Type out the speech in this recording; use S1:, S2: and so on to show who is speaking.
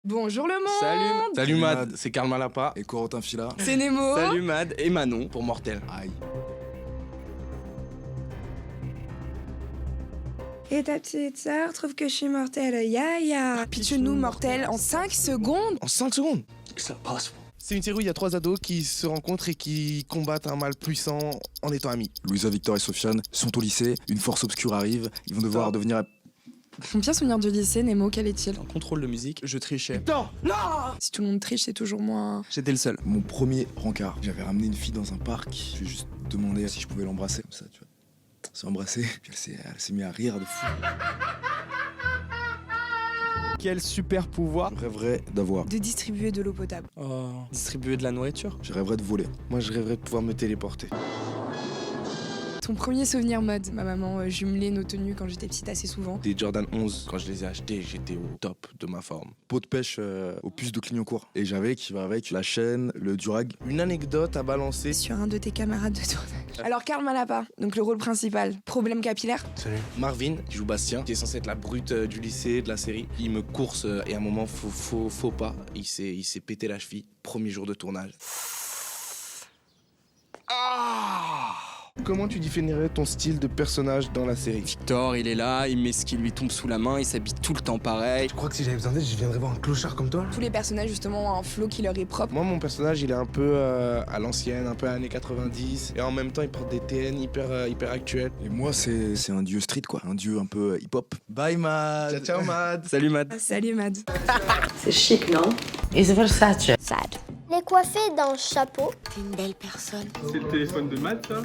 S1: Bonjour le monde.
S2: Salut Mad, c'est Karl Malapa.
S3: Et Corentin Fila.
S1: C'est Nemo.
S2: Salut Mad et Manon pour Mortel.
S3: Aïe.
S1: Et ta petite sœur trouve que je suis mortelle. Ya. Pitch-nous mortel en 5 secondes.
S2: En 5 secondes. C'est une série où il y a 3 ados qui se rencontrent et qui combattent un mal puissant en étant amis.
S3: Louisa, Victor et Sofiane sont au lycée. Une force obscure arrive. Ils vont devoir devenir.
S1: Mon pire souvenir du lycée, Nemo, quel est-il?
S2: En contrôle de musique, je trichais.
S1: Si tout le monde triche, c'est toujours moins...
S2: J'étais le seul.
S3: Mon premier rencard. J'avais ramené une fille dans un parc. Je lui ai juste demandé si je pouvais l'embrasser. Comme ça, tu vois. On s'est embrassé. Puis elle s'est mise à rire de fou.
S2: Quel super pouvoir.
S3: Je rêverais d'avoir.
S1: De distribuer de l'eau potable.
S2: Oh, distribuer de la nourriture.
S3: Je rêverais de voler.
S2: Moi, je rêverais de pouvoir me téléporter.
S1: Ton premier souvenir mode. Ma maman jumelait nos tenues quand j'étais petite assez souvent.
S2: Des Jordan 11, quand je les ai achetés, j'étais au top de ma forme.
S3: Pot de pêche aux puces de Clignancourt. Et j'avais qui va avec la chaîne, le durag.
S2: Une anecdote à balancer.
S1: Sur un de tes camarades de tournage. Alors Karl Malapa, donc le rôle principal, problème capillaire.
S2: Salut. Marvin, qui joue Bastien, qui est censé être la brute du lycée, de la série. Il me course et à un moment, faut pas. Il s'est pété la cheville. Premier jour de tournage. Comment tu définirais ton style de personnage dans la série?
S4: Victor, il est là, il met ce qui lui tombe sous la main, il s'habille tout le temps pareil.
S5: Je crois que si j'avais besoin d'aide, je viendrais voir un clochard comme toi.
S1: Tous les personnages justement ont un flow qui leur est propre.
S2: Moi, mon personnage, il est un peu à l'ancienne, un peu années 90. Et en même temps, il porte des TN hyper actuels.
S3: Et moi, c'est un dieu street, quoi. Un dieu un peu hip-hop. Bye, Mad.
S2: Ciao, Mad. Salut, Mad.
S1: Salut Mad.
S6: C'est chic, non?
S7: It's Versace.
S8: Sad. Les coiffer dans le chapeau.
S7: T'es une belle personne.
S9: C'est le téléphone de Matt, ça?